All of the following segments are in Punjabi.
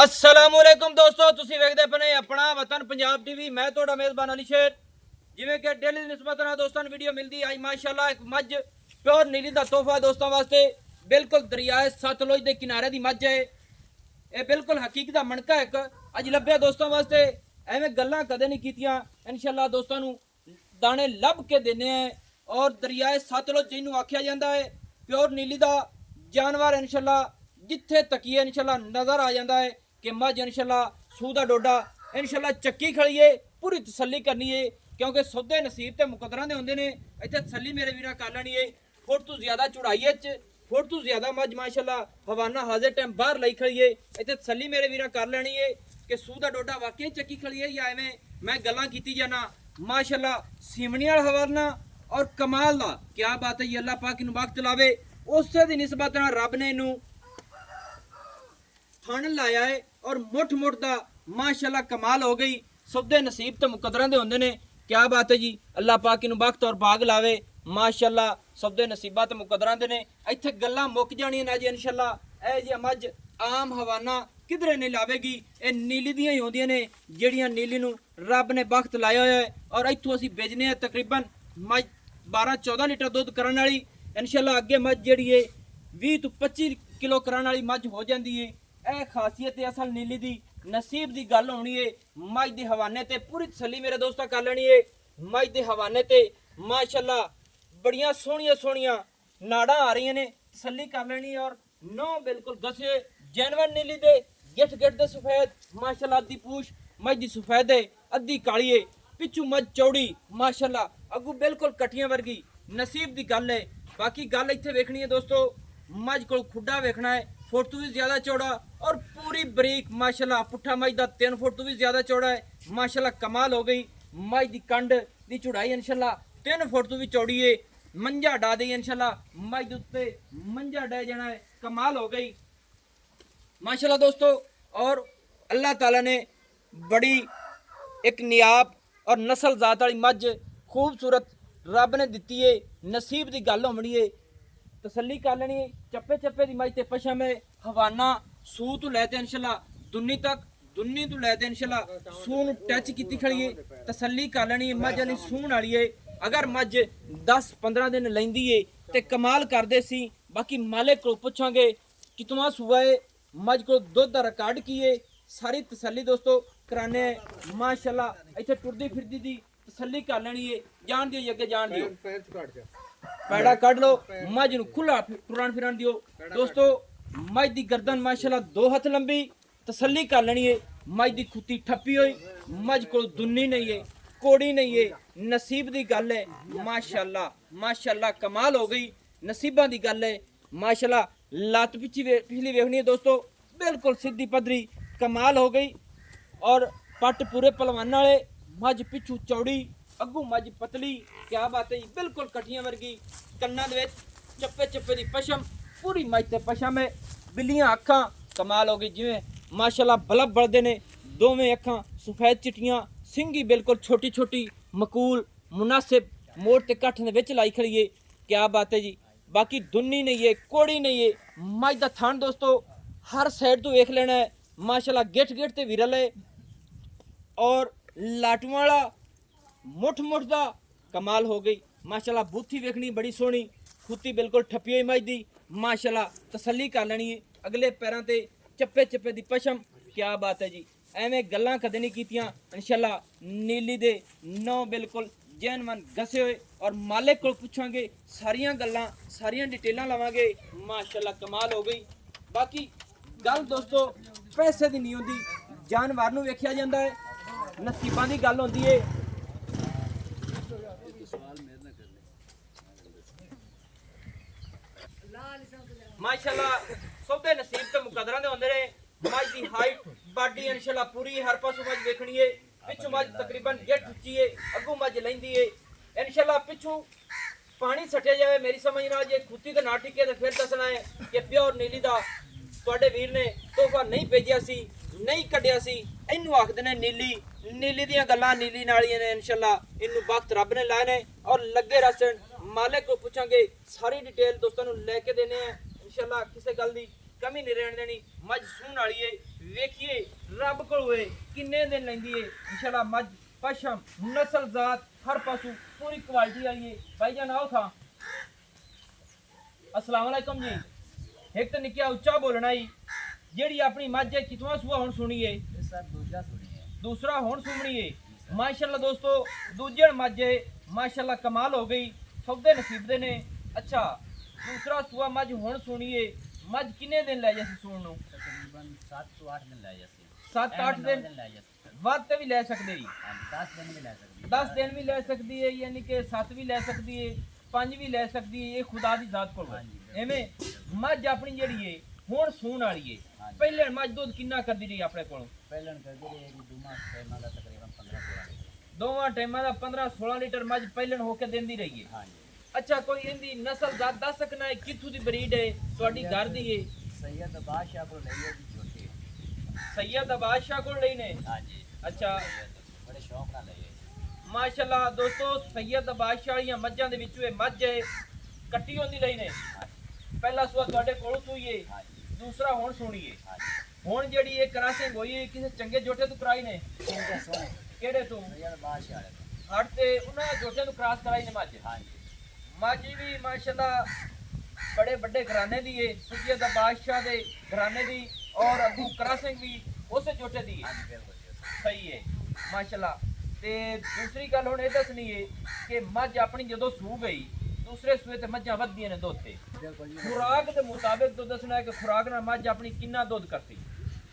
अस्सलामुअलैकुम दोस्तों, तुसी वेखदे पने अपना वतन पंजाब टीवी। मैं तोड़ा मेजबान अली शेर। जिवें कि डेली निस्बत नाल दोस्तों वीडियो मिलती आई माशाल्लाह एक मझ प्योर नीली दा तोहफा दोस्तों वास्ते। बिल्कुल दरियाए सतलुज दे किनारे दी मझ है। ये बिल्कुल हकीकत दा मणका एक अज लभ्या दोस्तों वास्ते। एवें गल्लां कदे नहीं कीतियां। इंशाल्लाह दोस्तों नू दाने लभ के देने हैं। और दरियाए सतलुज जिन्हों आख्या जाता है प्योर नीली दा जानवर इंशाल्लाह जिथे तकीए इंशाल्लाह नज़र आ जाता है कि मझ इंशाल्लाह सूह दा डोडा इंशाल्लाह चक्की खड़ीए पूरी तसली करनी है। क्योंकि सौदे नसीब ते मुकदरां दे होंदे ने। इत्थे तसली मेरे वीरां कर लैनी है। फुट तो ज्यादा चढ़ाई फुट तो ज्यादा मझ माशाल्लाह हवाना हाजिर टाइम बाहर लाई खड़ीए। इत्थे तसली मेरे वीरां कर लैनी है कि सूह दा डोडा वाकई चक्की खड़ी है या एवें मैं गल्लां कीती जाना। माशाल्लाह सीमनी वाला हवाना और कमाल दा क्या बात है। ये अल्लाह पाक इनू वक्त लावे उसे दी निस्बत नाल रब ने इनू थन लाया है और मुठ मुठ दा माशाल्लाह कमाल हो गई। सौदे नसीब तो मुकदरां दे होंदे ने। क्या बात है जी, अल्लाह पाक इनू वक्त और बाग लावे। माशाल्लाह सौदे नसीबा तो मुकदरां दे ने। इत्थे गल्लां मुक जाणियां ने जी इंशाल्लाह। ए जी मझ आम हवाना किधरे नहीं लावेगी। ये नीली दियां ही होंदियां ने जिहड़ियां नीली नू रब ने वक्त लाया होया है। और इत्थों असीं बेचने हैं तकरीबन मझ 12-14 लीटर दुध करन वाली। इंशाल्लाह अगे मझ जिहड़ी है 20 तो 25 किलो करन वाली मझ हो जाती है। यह खासियत है असल नीली दी नसीब की गल होनी है। मझ के हवाने ते पूरी तसली मेरे दोस्तों कर लेनी है। मझ के हवाने ते माशाल्लाह बड़िया सोहनिया सोहनिया नाड़ा आ रही ने, तसली कर लेनी है। और नौ बिल्कुल गसे जैनवन नीली दे गिठ गिठ दे सफेद माशाल्लाह। अद्धी पूछ मझ की सफेद है, अद्धी काली है। पिछू मझ चौड़ी माशाल्लाह, अगू बिल्कुल कटियां वर्गी। नसीब की गल है। बाकी गल इत्थे वेखनी है दोस्तों, मझ को खुडा वेखना है। फुट तो भी ज्यादा चौड़ा और पूरी बरीक माशाल्लाह। पुट्ठा मझ का 3 फुट तो भी ज्यादा चौड़ा है माशाल्लाह। कमाल हो गई। मझ की कंड की चौड़ाई इंशाल्लाह 3 फुट तो भी चौड़ी है। मंजा डा दी इंशाल्लाह। मझ के उत्ते मंजा डे जाना है। कमाल हो गई माशाल्लाह दोस्तों। और अल्लाह ताला ने बड़ी एक नियाब और नस्ल जात वाली मझ खूबसूरत रब ने दी है। नसीब की गल होनी है, तसली कर लेनी है। चप्पे चप्पे की मझ ते पशम है। हवाना सूह तो लैते इंशाल्लाह दुन्नी तक, दुन्नी तो लैते इंशाल्लाह सूह नूं टच की खड़ी है। तसली कर लेनी है। मझ अली सूहण वाली है। अगर मझ 10-15 दिन लैंदी है तो कमाल करदे सी। बाकी मालिक को पुछांगे कितवा सूआ है, मझ को दुध का रिकॉर्ड की है, सारी तसली दोस्तों कराने माशाल्लाह। इत्थे टुरदी फिरदी दी तसली कर लेनी है। जान दियो अगे जान दियो, पैड़ा कढ़ लो, मझ नूं खुला टुरन फिरन दियो दोस्तों। मझ दी गर्दन माशाल्लाह 2 हथ लंबी, तसली कर लेनी है। मझ दी खुती ठप्पी हुई, मझ को दुन्नी नहीं है, कोड़ी नहीं है। नसीब की गल है माशाल्लाह माशाल्लाह। कमाल हो गई, नसीबा की गल है माशाल्लाह। लत पिछली वेखनी है दोस्तों, बिल्कुल सीधी पधरी कमाल हो गई। और पट पूरे पलवान वाले, मझ पिछू चौड़ी, अगू मझ पतली। क्या बात है, बिल्कुल कटियां वर्गी। कन्ना दे विच चप्पे चप्पे दी पशम, पूरी मझ ते पशम है। बिल्लियां अखां कमाल हो गई जिवें माशाल्लाह बलब बलदे ने। दोवें अखां सफेद चिट्टियां, सिंगी बिल्कुल छोटी छोटी मकूल मुनासिब मोड़ ते कट्ठ दे विच लाई खड़ी है। क्या बात है जी। बाकी दुन्नी नहीं है, कोड़ी नहीं है। मझ दा थान दोस्तों हर साइड तो वेख लेना है माशाल्लाह। गिठ गिठ ते विरल है और लाटुआं वाला मुठ मुठ दा कमाल हो गई माशाल्लाह। बूथी वेखनी बड़ी सोहनी, खुती बिल्कुल ठप्पी हुई मझ दी माशाल्लाह। तसली कर लेनी है। अगले पैरों ते चप्पे चप्पे दी पशम। क्या बात है जी, एवें गल्लां कदे नहीं कीतियां इंशाल्लाह। नीली दे 9 बिल्कुल जैनवन घसे हुए। और मालिक को पुछांगे सारियां गल्लां सारियां डिटेलां लवांगे माशाल्लाह। कमाल हो गई। बाकी गल दोस्तों पैसे दी नहीं होंदी, जानवर नूं वेखिया जांदा है, नसीबां दी गल होंदी है। माशाल्लाह सौदे नसीब ते मुकदरां दे होंदे ने। मझ दी हाइट बाडी इंशाल्लाह पूरी हर पासों मझ वेखनी है। पिछू मझ तकरीबन गिठ उच्ची है, अगू मझ लैंदी है इंशाल्लाह। पिछू पानी सटिया जाए मेरी समझ नाल जे खुती ते ना टिके तो फिर दसना है कि प्योर नीली दा तुहाडे वीर ने तोहफा नहीं भेजिया सी, नहीं कढ़िया सी। इनू आखदे ने नीली, नीली दियां गल्लां नीली नालियां ने इंशाल्लाह। इनू वक्त रब ने लाए ने और लगे रसन। मालिक को पुछांगे सारी डिटेल दोस्तों नूं लेके देने हैं इंशाल्लाह। किसी गल दी कमी नहीं रहने देनी। मझ सूहण वाली है, ਵੇਖੀਏ ਰੱਬ ਕੋਲ ਹੋਏ ਕਿੰਨੇ ਦਿਨ ਲੈਂਦੀ ਏ ਇਨਸ਼ਾਅੱਲਾ ਮੱਝ ਪਸ਼ਮ ਨਸਲ ਜ਼ਾਤ ਹਰ ਪਾਸੋਂ पूरी क्वालिटी आई है भाईजान आओ था अस्सलाम वालेकुम जी एक तो निक्या उच्चा बोलना ही जेड़ी अपनी मझ है कितवा सुआ हुन सुनिए सर दूसरा सुनिए दूसरा हुन सुनिए माशाल्लाह दोस्तों दूजे मझ है माशाल्लाह कमाल हो गई सौदे नसीब दे ने अच्छा दूसरा सुआ मझ हुन सुनिए मझ किन्ने दिन ले जैसे सुन नु तकरीबन 7 to 8 दिन ले जैसे 7-8 दिन ले जैसे ਵੱਧ ਤੇ ਵੀ ਲੈ ਸਕਦੇ ਜੀ 10 दिन भी ले सकती 10 ਦਿਨ ਵੀ ਲੈ ਸਕਦੀ ਹੈ ਯਾਨੀ ਕਿ 7 ਵੀ ਲੈ ਸਕਦੀ ਹੈ 5 ਵੀ ਲੈ ਸਕਦੀ ਹੈ ਇਹ ਖੁਦਾ ਦੀ ਜ਼ਾਤ ਕੋਲ ਹੈ ਐਵੇਂ ਮੱਝ ਆਪਣੀ ਜਿਹੜੀ ਹੈ ਹੁਣ ਸੂਣ ਵਾਲੀ ਹੈ ਪਹਿਲੇ ਮੱਝ ਦੁੱਧ ਕਿੰਨਾ ਕਰਦੀ ਰਹੀ ਆਪਣੇ ਕੋਲੋਂ ਪਹਿਲਾਂ ਕਰਦੀ ਰਹੀ ਦੋਵਾਂ ਟਾਈਮਾਂ ਦਾ ਤਕਰੀਬਨ 15-16 ਲੀਟਰ ਦੋਵਾਂ ਟਾਈਮਾਂ ਦਾ 15-16 ਲੀਟਰ ਮੱਝ ਪਹਿਲਣ ਹੋ ਕੇ ਦਿੰਦੀ ਰਹੀ ਹੈ ਹਾਂਜੀ ਅੱਛਾ ਕੋਈ ਇਹਦੀ ਨਸਲ ਜ਼ਾਤ ਦੱਸ ਸਕਣਾ ਹੈ ਕਿੱਥੋਂ ਦੀ ਬਰੀਡ ਹੈ ਤੁਹਾਡੀ ਘਰ ਦੀ ਹੈ ਸੈयद ਬਾਦਸ਼ਾਹ ਕੋਲ ਲਈ ਹੈ ਜੀ ਛੋਟੀ ਸੈयद ਬਾਦਸ਼ਾਹ ਕੋਲ ਲਈ ਨੇ ਹਾਂਜੀ ਅੱਛਾ ਬੜੇ ਸ਼ੌਕ ਨਾਲ ਲਈ ਹੈ ਮਾਸ਼ਾਅੱਲਾ ਦੋਸਤੋ ਸੈयद ਬਾਦਸ਼ਾਹ ਵਾਲੀਆਂ ਮੱਝਾਂ ਦੇ ਵਿੱਚੋਂ ਇਹ ਮੱਝ ਹੈ ਕੱਟੀ ਹੁੰਦੀ ਲਈ ਨੇ ਪਹਿਲਾ ਸੂਆ ਤੁਹਾਡੇ ਕੋਲ ਸੂਈਏ ਦੂਸਰਾ ਹੁਣ ਸੁਣੀਏ ਹੁਣ ਜਿਹੜੀ ਇਹ ਕਰਾਸਿੰਗ ਹੋਈ ਹੈ ਕਿਸੇ ਚੰਗੇ ਜੋਟੇ ਤੋਂ ਕਰਾਈ ਨੇ ਕਿੰਨੇ ਸੋਹਣੇ ਕਿਹੜੇ ਤੋਂ ਸੈयद ਬਾਦਸ਼ਾਹ ਵਾਲੇ ਤੋਂ ਹੱਟ ਤੇ ਉਹਨਾਂ ਜੋਟੇ ਤੋਂ ਕਰਾਸ ਕਰਾਈ ਨੇ ਮੱਝ ਹਾਂਜੀ ਮੱਝ ਵੀ ਮਾਸ਼ਾਅੱਲਾ ਬੜੇ ਵੱਡੇ ਘਰਾਣੇ ਦੀ ਹੈ ਸੈयद ਬਾਦਸ਼ਾਹ ਦੇ ਘਰਾਣੇ ਦੀ ਔਰ ਅਬੂ ਕਰਾਸਿੰਗ ਵੀ ਉਸੇ ਜੋਟੇ ਦੀ ਹੈ ਹਾਂਜੀ ਬਿਲਕੁਲ ਸਹੀ ਹੈ ਮਾਸ਼ਾਅੱਲਾ ਤੇ ਦੂਸਰੀ ਗੱਲ ਹੁਣ ਇਹ ਦੱਸਣੀ ਹੈ ਕਿ ਮੱਝ ਆਪਣੀ ਜਦੋਂ ਸੂ ਗਈ ਦੂਸਰੇ ਸੂਏ ਤੇ ਮੱਝਾਂ ਵੱਧਦੀਆਂ ਨੇ ਦੁੱਧ ਤੇ ਬਿਲਕੁਲ ਜੀ ਖੁਰਾਕ ਦੇ ਮੁਤਾਬਿਕ ਤੋਂ ਦੱਸਣਾ ਹੈ ਕਿ ਖੁਰਾਕ ਨਾਲ ਮੱਝ ਆਪਣੀ ਕਿੰਨਾ ਦੁੱਧ ਕਰਦੀ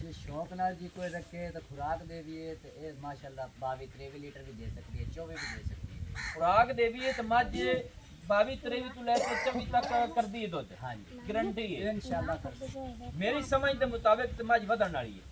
ਜੇ ਸ਼ੌਕ ਨਾਲ ਜੀ ਕੋਈ ਰੱਖੇ ਤਾਂ ਖੁਰਾਕ ਦੇ ਵੀ ਹੈ ਤੇ ਇਹ ਮਾਸ਼ਾਅੱਲਾ 22-23 ਲੀਟਰ ਵੀ ਦੇ ਸਕਦੀ ਹੈ 24 ਵੀ ਦੇ ਸਕਦੀ ਹੈ ਖੁਰਾਕ ਦੇ ਵੀ ਤੇ ਮੱਝ 22-23 ਤੋਂ ਲੈ ਕੇ 24 ਤੱਕ ਕਰਦੀ ਹੈ ਦੁੱਧ ਹਾਂਜੀ ਗਰੰਟੀ ਹੈ ਇਨਸ਼ਾਅੱਲਾ ਕਰ ਮੇਰੀ ਸਮਝ ਦੇ ਮੁਤਾਬਿਕ ਤੇ ਮੱਝ ਵਧਣ ਵਾਲੀ ਹੈ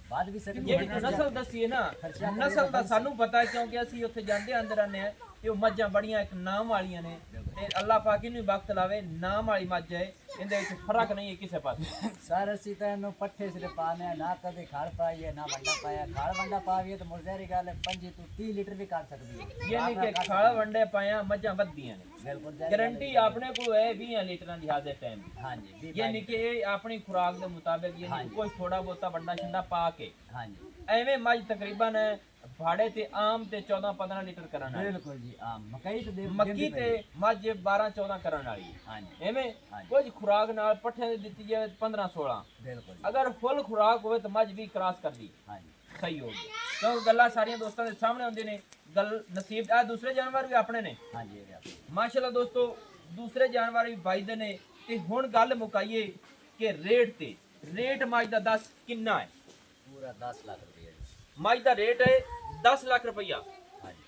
ਬਾਅਦ ਵੀ ਸਕਦੀ ਜਿਹੜੀ ਨਸਲ ਦੱਸੀ ਹੈ ਨਾ ਨਸਲ ਦਾ ਸਾਨੂੰ ਪਤਾ ਹੈ ਕਿਉਂਕਿ ਅਸੀਂ ਉੱਥੇ ਜਾਂਦੇ ਅੰਦਰ ਆਨੇ ਆ ਤੇ ਉਹ ਮੱਝਾਂ ਬੜੀਆਂ ਇੱਕ ਨਾਮ ਵਾਲੀਆਂ ਨੇ ਤੇ ਅੱਲਾਹ ਪਾਕ ਇਹਨੂੰ ਵਕਤ ਲਾਵੇ ਨਾਮ ਵਾਲੀ ਮੱਝ ਹੈ ਇਹਦੇ ਵਿੱਚ ਫਰਕ ਨਹੀਂ ਹੈ ਕਿਸੇ ਪਾਸੇ ਸਰ ਅਸੀਂ ਤਾਂ ਇਹਨੂੰ ਪੱਠੇ ਸਿਰੇ ਪਾਣੇ ਆ ਨਾ ਕਦੇ ਖੜ ਪਾਈਏ ਨਾ ਵੰਡਾ ਪਾਇਆ ਖੜ ਵੰਡਾ ਪਾਵੀਏ ਤਾਂ ਮੁਰਜ਼ਾਰੀ ਗੱਲ ਹੈ 25 ਤੋਂ 30 ਲੀਟਰ ਵੀ ਕਰ ਸਕਦੀ ਹੈ ਯਾਨੀ ਕਿ ਖਾਲ ਵੰਡੇ ਪਾਇਆ ਮੱਝਾਂ ਵੱਧਦੀਆਂ ਨੇ ਬਿਲਕੁਲ ਗਾਰੰਟੀ ਆਪਣੇ ਕੋਲ ਹੈ 20 ਲੀਟਰਾਂ ਦੀ ਹਾਜ਼ਰ ਟਾਈਮ ਹਾਂਜੀ ਯਾਨੀ ਕਿ ਇਹ ਆਪਣੀ ਖੁਰਾਕ ਦੇ ਮੁਤਾਬਿਕ ਯਾਨੀ ਕੋਈ ਥੋੜਾ ਬਹੁਤਾ ਵੰਡਾ ਛੰਡਾ ਪਾ ਕੇ ਹਾਂਜੀ ਐਵੇਂ ਮੱਝ ਤਕਰੀਬਨ ਭਾੜੇ ਤੇ ਆਮ ਤੇ 14-15 ਲੀਟਰ ਕਰਨ ਵਾਲੀ ਬਿਲਕੁਲ ਜੀ ਆਮ ਮਕਈ ਤੇ ਦੇ ਮੱਕੀ ਤੇ ਮੱਝ 12-14 ਕਰਨ ਵਾਲੀ ਹਾਂਜੀ ਐਵੇਂ ਕੁਝ ਖੁਰਾਕ ਨਾਲ ਪੱਠੇ ਦੀ ਦਿੱਤੀ ਜਾਵੇ 15-16 ਬਿਲਕੁਲ ਅਗਰ ਫੁੱਲ ਖੁਰਾਕ ਹੋਵੇ ਤਾਂ ਮੱਝ ਵੀ ਕ੍ਰਾਸ ਕਰਦੀ ਹਾਂਜੀ ਸਹੀ ਹੋ ਗਿਆ ਕਿਉਂਕਿ ਗੱਲਾਂ ਸਾਰੀਆਂ ਦੋਸਤਾਂ ਦੇ ਸਾਹਮਣੇ ਹੁੰਦੀਆਂ ਨੇ ਗੱਲ ਨਸੀਬ ਆ ਦੂਸਰੇ ਜਾਨਵਰ ਵੀ ਆਪਣੇ ਨੇ ਹਾਂਜੀ ਇਹ ਵੀ ਮਾਸ਼ਾਅੱਲਾ ਦੋਸਤੋ ਦੂਸਰੇ ਜਾਨਵਰ ਵੀ ਵਾਜਦੇ ਨੇ ਤੇ ਹੁਣ ਗੱਲ ਮੁਕਾਈਏ ਕਿ ਰੇਟ ਮੱਝ ਦਾ 10 ਕਿੰਨਾ ਹੈ ਪੂਰਾ 10 ਲੱਖ ਰੁਪਏ ਜੀ ਮੱਝ ਦਾ ਰੇਟ ਹੈ 10 ਲੱਖ ਰੁਪਇਆ ਹਾਂਜੀ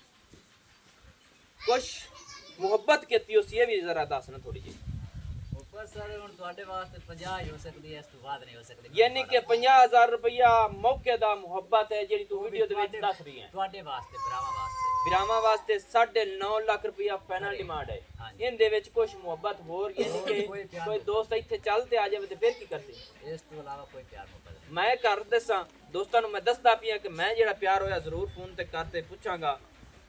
ਕੁਛ ਮੁਹੱਬਤ ਕੀਤੀ ਉਸੇ ਵੀ ਜ਼ਰਾ ਦੱਸਣਾ ਥੋੜੀ ਜਿਹੀ ਉੱਪਰ ਸਰ ਹੁਣ ਤੁਹਾਡੇ ਵਾਸਤੇ 50 ਹੀ ਹੋ ਸਕਦੀ ਹੈ ਇਸ ਤੋਂ ਬਾਅਦ ਨਹੀਂ ਹੋ ਸਕਦੀ ਯਾਨੀ ਕਿ 50000 ਰੁਪਇਆ ਮੌਕੇ ਦਾ ਮੁਹੱਬਤ ਹੈ ਜਿਹੜੀ ਤੂੰ ਵੀਡੀਓ ਦੇ ਵਿੱਚ ਦੱਸ ਰਹੀ ਹੈ ਤੁਹਾਡੇ ਵਾਸਤੇ ਭਰਾਵਾਂ ਵਾਸਤੇ ਵਿਰਾਮਾਂ ਵਾਸਤੇ 9.5 ਲੱਖ ਰੁਪਇਆ ਫਾਈਨਲ ਡਿਮਾਂਡ ਹੈ ਇਹਦੇ ਵਿੱਚ ਕੁਝ ਮੁਹੱਬਤ ਹੋਰ ਯਾਨੀ ਕਿ ਕੋਈ ਦੋਸਤ ਇੱਥੇ ਚੱਲ ਤੇ ਆ ਜਾਵੇ ਤੇ ਫਿਰ ਕੀ ਕਰਦੇ ਇਸ ਤੋਂ ਇਲਾਵਾ ਕੋਈ ਪਿਆਰ ਮੁਹੱਬਤ ਨਹੀਂ ਮੈਂ ਕਰ ਦੱਸਾਂ ਦੋਸਤਾਂ ਨੂੰ ਮੈਂ ਦੱਸਦਾ ਪਿਆ ਕਿ ਮੈਂ ਜਿਹੜਾ ਪਿਆਰ ਹੋਇਆ ਜ਼ਰੂਰ ਫੋਨ ਤੇ ਕਰਤੇ ਪੁੱਛਾਂਗਾ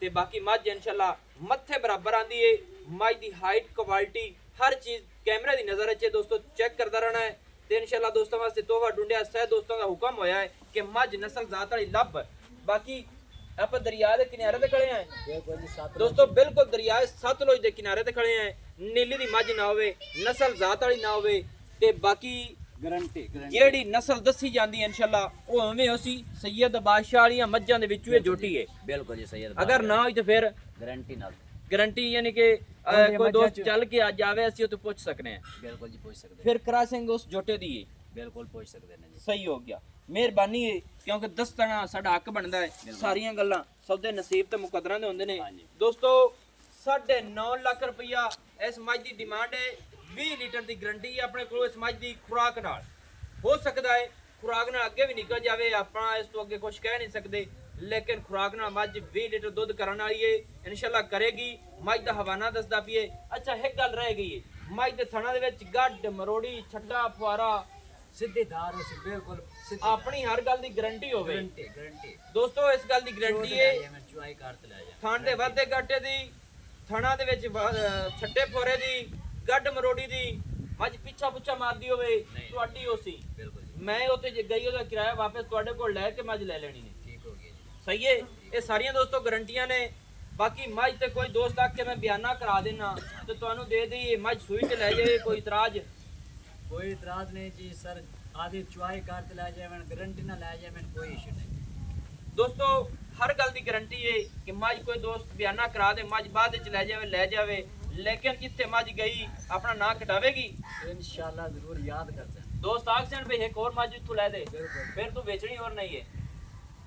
ਤੇ ਬਾਕੀ ਮੱਝ ਇਨਸ਼ਾਅੱਲਾ ਮੱਥੇ ਬਰਾਬਰ ਆਂਦੀ ਏ ਮੱਝ ਦੀ ਹਾਈਟ ਕੁਆਲਿਟੀ ਹਰ ਚੀਜ਼ ਕੈਮਰੇ ਦੀ ਨਜ਼ਰ ਵਿੱਚ ਦੋਸਤੋ ਚੈੱਕ ਕਰਦਾ ਰਹਿਣਾ ਹੈ ਤੇ ਇਨਸ਼ਾਅੱਲਾ ਦੋਸਤਾਂ ਵਾਸਤੇ ਤੋਹਫਾ ਢੂੰਡਿਆ ਸਹਿ ਦੋਸਤਾਂ ਦਾ ਹੁਕਮ ਹੋਇਆ ਹੈ ਕਿ ਮੱਝ ਨਸਲ ਜ਼ਾਤ ਵਾਲੀ ਲੱਭ ਬਾਕੀ ਆਪਾਂ ਦਰਿਆ ਦੇ ਕਿਨਾਰੇ ਤੇ ਖੜੇ ਆਂ ਦੋਸਤੋ ਬਿਲਕੁਲ ਦਰਿਆ ਸਤਲੁਜ ਦੇ ਕਿਨਾਰੇ ਤੇ ਖੜੇ ਆਂ ਨੀਲੀ ਦੀ ਮੱਝ ਨਾ ਹੋਵੇ ਨਸਲ ਜ਼ਾਤ ਵਾਲੀ ਨਾ ਹੋਵੇ ਤੇ ਬਾਕੀ ਗਾਰੰਟੀ ਜਿਹੜੀ ਨਸਲ ਦੱਸੀ ਜਾਂਦੀ ਹੈ ਇਨਸ਼ਾਅੱਲਾ ਉਹ ਐਵੇਂ ਹੋਸੀ ਸੈयद ਬਾਦਸ਼ਾਹ ਵਾਲੀਆਂ ਮੱਝਾਂ ਦੇ ਵਿੱਚੋਂ ਇਹ ਜੋਟੀ ਹੈ ਬਿਲਕੁਲ ਜੀ ਸੈयद ਅਗਰ ਨਾ ਹੋਈ ਤਾਂ ਫਿਰ ਗਾਰੰਟੀ ਨਾਲ ਗਾਰੰਟੀ ਯਾਨੀ ਕਿ ਕੋਈ ਦੋਸਤ ਚੱਲ ਕੇ ਆ ਜਾਵੇ ਅਸੀਂ ਉਹ ਤੋਂ ਪੁੱਛ ਸਕਨੇ ਆ ਬਿਲकुल ਜੀ ਪੁੱਛ ਸਕਦੇ ਫਿਰ ਕਰਾਸਿੰਗ ਉਸ ਜੋਟੇ ਦੀ ਹੈ ਬਿਲਕੁਲ ਪੁੱਛ ਸਕਦੇ ਨੇ ਜੀ ਸਹੀ ਹੋ ਗਿਆ ਮਿਹਰਬਾਨੀ ਹੈ ਕਿਉਂਕਿ ਦੱਸਣਾ ਸਾਡਾ ਹੱਕ ਬਣਦਾ ਹੈ ਸਾਰੀਆਂ ਗੱਲਾਂ ਸਭ ਦੇ ਨਸੀਬ ਤੇ ਮੁਕੱਦਰਾਂ ਦੇ ਹੁੰਦੇ ਨੇ ਦੋਸਤੋ 9.5 ਲੱਖ ਰੁਪਇਆ ਇਸ ਮੱਝ ਦੀ ਡਿਮਾਂਡ ਹੈ 20 ਲੀਟਰ ਦੀ ਗਾਰੰਟੀ ਹੈ ਆਪਣੇ ਕੋਲ ਇਸ ਮੱਝ ਦੀ ਖੁਰਾਕ ਨਾਲ ਹੋ ਸਕਦਾ ਹੈ ਖੁਰਾਕ ਨਾਲ ਅੱਗੇ ਵੀ ਨਿਕਲ ਜਾਵੇ ਆਪਾਂ ਇਸ ਤੋਂ ਅੱਗੇ ਕੁਝ ਕਹਿ ਨਹੀਂ ਸਕਦੇ ਲੇਕਿਨ ਖੁਰਾਕ ਨਾਲ ਮੱਝ 20 ਲੀਟਰ ਦੁੱਧ ਕਰਨ ਵਾਲੀ ਏ ਇਨਸ਼ਾਅੱਲਾ ਕਰੇਗੀ ਮੱਝ ਦਾ ਹਵਾਨਾ ਦੱਸਦਾ ਪਈਏ ਅੱਛਾ ਇੱਕ ਗੱਲ ਰਹਿ ਗਈ ਏ ਮੱਝ ਦੇ ਥਣਾ ਦੇ ਵਿੱਚ ਗੱਡ ਮਰੋੜੀ ਛੱਡਾ ਫੁਆਰਾ ਸਿੱਧੇਦਾਰ ਹੋ ਸੀ ਬਿਲਕੁਲ ਆਪਣੀ ਹਰ ਗੱਲ ਦੀ ਗਾਰੰਟੀ ਹੋਵੇ ਗਾਰੰਟੀ ਦੋਸਤੋ ਇਸ ਗੱਲ ਦੀ ਗਾਰੰਟੀ ਏ ਮੈਂ ਚੁਆਈ ਕਰਤ ਲੈ ਜਾ ਥਣ ਦੇ ਵਾਧੇ ਘਾਟੇ ਦੀ ਥਣਾ ਦੇ ਵਿੱਚ ਛੱਡੇ ਫੁਆਰੇ ਦੀ ਗੱਡ ਮਰੋੜੀ ਦੀ ਮੱਝ ਪਿੱਛਾ ਪੁੱਛਾ ਮਾਰਦੀ ਹੋਵੇ ਤੁਹਾਡੀ ਹੋਸੀ ਬਿਲਕੁਲ ਮੈਂ ਉੱਥੇ ਜੇ ਗਈ ਉਹਦਾ ਕਿਰਾਇਆ ਵਾਪਸ ਤੁਹਾਡੇ ਕੋਲ ਲੈ ਕੇ ਮੱਝ ਲੈ ਲੈਣੀ ਨੇ। ਠੀਕ ਹੋ ਗਿਆ ਜੀ। ਸਹੀ ਹੈ। ਇਹ ਸਾਰੀਆਂ ਦੋਸਤੋ ਗਰੰਟੀਆਂ ਨੇ। ਬਾਕੀ ਮੱਝ ਤੇ ਕੋਈ ਦੋਸਤ ਆ ਕੇ ਮੈਂ ਬਿਆਨਾ ਕਰਾ ਦੇਣਾ ਤੇ ਤੁਹਾਨੂੰ ਦੇ ਦੇਈਏ, ਮੱਝ ਸੂਈ ਤੇ ਲੈ ਜਾਵੇ, ਕੋਈ ਇਤਰਾਜ਼? कोई इतराज नहीं जी सर, आधी चुआई करते ला जाए, गारंटी ना ला जाए, कोई इशू नहीं। ਦੋਸਤੋ ਹਰ ਗੱਲ ਦੀ ਗਰੰਟੀ ਹੈ ਕਿ ਮੱਝ ਕੋਈ ਦੋਸਤ ਬਿਆਨਾ ਕਰਾ ਦੇ, ਮੱਝ ਬਾਅਦ ਵਿੱਚ ਲੈ ਜਾਵੇ, ਲੇਕਿਨ ਜਿੱਥੇ ਮੱਝ ਗਈ ਆਪਣਾ ਨਾਂ ਕਟਾਵੇਗੀ इंशाल्लाह जरूर याद करते हैं। ਦੋਸਤ ਆਖਣ ਵੀ ਇੱਕ ਹੋਰ ਮੱਝ ਇੱਥੋਂ ਲੈ ਦੇ, बिल्कुल। ਫਿਰ ਤੂੰ ਵੇਚਣੀ ਹੋਰ नहीं है।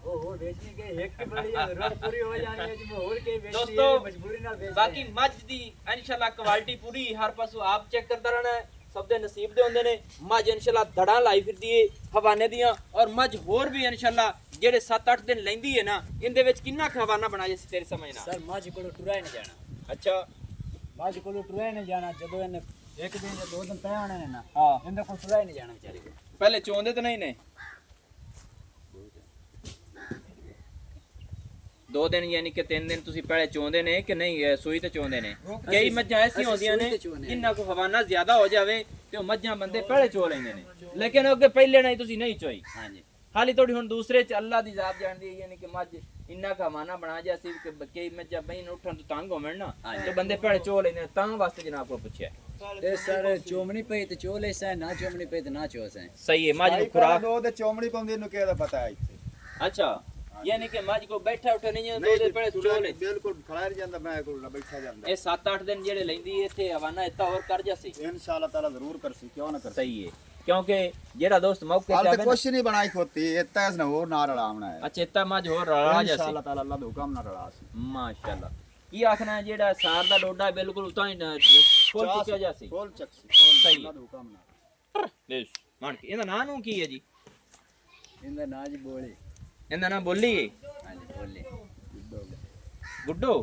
ਉਹ ਵੇਚਣੀ ਕੇ ਇੱਕ ਕੀ ਬੜੀ ਜ਼ਰੂਰਤ ਪੂਰੀ ਹੋ ਜਾਣੀ ਹੈ ਜੀ, ਹੋਰ ਕੇ ਵੇਚਣੀ ਦੋਸਤੋ ਹੈ ਮਜਬੂਰੀ ਨਾਲ ਵੇਚਦੇ ਬਾਕੀ ਮੱਝ ਦੀ ਇਨਸ਼ਾਅੱਲਾ ਕੁਆਲਿਟੀ ਪੂਰੀ ਹਰ ਪਾਸੋਂ ਆਪ ਚੈੱਕ ਕਰਦਾ ਰਹਿਣਾ ਹੈ। ਸਭ ਦੇ ਨਸੀਬ ਦੇ ਹੁੰਦੇ ਨੇ। ਮੱਝ ਇਨਸ਼ਾਅੱਲਾ ਧੜਾਂ ਲਾਈ ਫਿਰਦੀ ਏ ਹਵਾਨੇ ਦੀਆਂ, ਔਰ ਮੱਝ ਹੋਰ ਵੀ ਇਨਸ਼ਾਅੱਲਾ ਜਿਹੜੇ 7-8 ਦਿਨ ਲੈਂਦੀ ਹੈ ਨਾ, ਇਹਦੇ ਵਿੱਚ ਕਿੰਨਾ ਹਵਾਨਾ ਬਣਾਇਆ ਸੀ ਤੇਰੇ ਸਮਝ ਨਾਲ? ਸਰ ਮੱਝ ਕੋਲੋਂ ਟੁਰਾ ਹੀ ਨਹੀਂ ਜਾਣਾ। ਅੱਛਾ, ਮੱਝ ਕੋਲੋਂ ਟੁਰਾ ਹੀ ਨਹੀਂ ਜਾਣਾ। ਜਦੋਂ ਇਹਨੇ ਇੱਕ ਦਿਨ ਜਾਂ 2 ਦਿਨ ਪਏ ਹੋਣੇ ਨੇ ਨਾ, ਹਾਂ ਇਹਦੇ ਕੋਲ ਟੁਰਾ ਹੀ ਨਹੀਂ ਜਾਣਾ ਵਿਚਾਰੀ ਕੋਲ। ਪਹਿਲੇ ਚੋਂਦੇ ਤਾਂ ਨਹੀਂ ਨੇ 2 ਦਿਨ ਯਾਨੀ ਕਿ 3 ਦਿਨ ਤੁਸੀਂ ਪਹਿਲੇ ਚੋਂਦੇ ਨੇ ਕਿ ਨਹੀਂ? ਸੂਈ ਤੇ ਚੋਂਦੇ ਨੇ। ਕਈ ਮੱਝਾਂ ਐਸੀ ਹੁੰਦੀਆਂ ਨੇ ਜਿੰਨਾ ਕੋ ਹਵਾਨਾ ਜ਼ਿਆਦਾ ਹੋ ਜਾਵੇ ਤੇ ਉਹ ਮੱਝਾਂ ਬੰਦੇ ਪਹਿਲੇ ਚੋ ਲੈਂਦੇ ਨੇ, ਲੇਕਿਨ ਅੱਗੇ ਪਹਿਲੇ ਨਹੀਂ ਤੁਸੀਂ ਨਹੀਂ ਚੋਈ। ਹਾਂਜੀ ਹਾਲੀ ਤੁਹਾਡੀ ਹੁਣ ਦੂਸਰੇ ਚ ਅੱਲਾ ਦੀ ਜ਼ਾਤ ਜਾਣਦੀ ਹੈ, ਯਾਨੀ ਕਿ ਮੱਝ ਇੰਨਾ ਕੁ ਹਵਾਨਾ ਬਣਾ ਜਾ ਸੀ ਕਿ ਕਈ ਮੱਝਾਂ ਬਈ ਉੱਠਣ ਤੋਂ ਤੰਗ ਹੋਵਣ ਨਾ ਤੇ ਬੰਦੇ ਪਹਿਲੇ ਚੋ ਲੈਂਦੇ ਨੇ। ਤਾਂ ਵਾਸਤੇ ਜਨਾਬ ਕੋਲ ਪੁੱਛਿਆ। ਤੇ ਸਰ ਚੋਮਣੀ ਪਈ ਤੇ ਚੋ ਲੈ ਸੈ, ਨਾ ਚੋਮਣੀ ਪਈ ਤੇ ਨਾ ਚੋ ਸੈ। ਸਹੀ ਹੈ। ਮੱਝ ਨੂੰ ਖੁਰਾਕ ਦੋ ਤੇ ਚੋਮੜੀ ਪਾਉਂਦੀ ਨੂੰ ਕਿਹਦਾ ਪਤਾ ਹੈ ਇੱਥੇ। ਅੱਛਾ, ਯਾਨੀ ਕਿ ਮੱਝ ਕੋ ਬੈਠਾ ਉੱਠਾ ਨਹੀਂ ਦੋ ਦੇ ਪਹਿਲੇ ਚੋ ਲੈ। ਬਿਲਕੁਲ ਖੜਾਰ ਜਾਂਦਾ, ਮੈਂ ਕੋਲ ਬੈਠਾ ਜਾਂਦਾ। ਇਹ 7-8 ਦਿਨ ਜਿਹੜੇ ਲੈਂਦੀ ਇੱਥੇ ਹਵਾਨਾ ਇੱਤਾ ਹੋਰ ਕਰ ਜਾਸੀ। ਇਨਸ਼ਾਅੱਲਾ ਤਾਲਾ ਜ਼ਰੂਰ ਕਰਸੀ, ਕਿਉਂ ਨਾ ਕਰਸੀ। ਸਹੀ ਹੈ, क्योंकि जेड़ा दोस्त मौके हाल पे तो आवे ना, कुछ नहीं बनाई खोती इतना इसने वो ना रड़ावना है। अच्छा इतना मज हो रला जैसे इंशाअल्लाह ताला अल्लाह दे हुक्म ना रड़ासी। माशाल्लाह। की आखना है जेड़ा सार दा लोडा बिल्कुल उता ही खोल चुका जैसे खोल चक्सी सही अल्लाह दे हुक्म ना। बेश मान के इहदा नाम नू की है जी? ਇਹਦਾ ਨਾਂ ਜੀ ਬੋਲੀ। इहदा नाम बोली है? ਹਾਂਜੀ ਬੋਲੀ। गुड्डो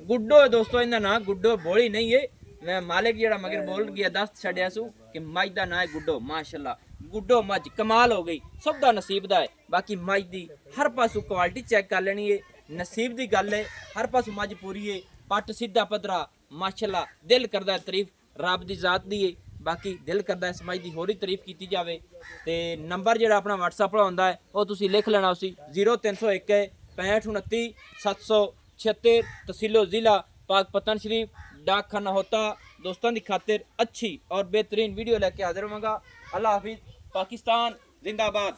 गुड्डो है दोस्तों, इहदा नाम गुड्डो बोली नहीं है। मैं मालिक जेड़ा मगर बोल गया दस छड़िया सू कि मज दा नाम है गुड्डो। माशाल्लाह गुड्डो मज कमाल हो गई, सब दा नसीब दा है। बाकी मज दी हर पासों क्वालिटी चेक कर लेनी है, नसीब दी गल है। हर पासों मज पूरी है, पट सीधा पदरा माशाल्लाह। दिल करदा है तारीफ रब दी जात दी है। बाकी दिल करदा इस मज दी होरी तारीफ कीती जावे ते नंबर जेड़ा अपना WhatsApp वाला हुंदा है वो तुसी लिख लेना उसी 0301 65 29 776 तहसीलो जिला पाकपतन शरीफ डाक खाना होता। दोस्तों की खातिर अच्छी और बेहतरीन वीडियो लेके हाजिर होवांगा। अल्लाह हाफिज। पाकिस्तान जिंदाबाद।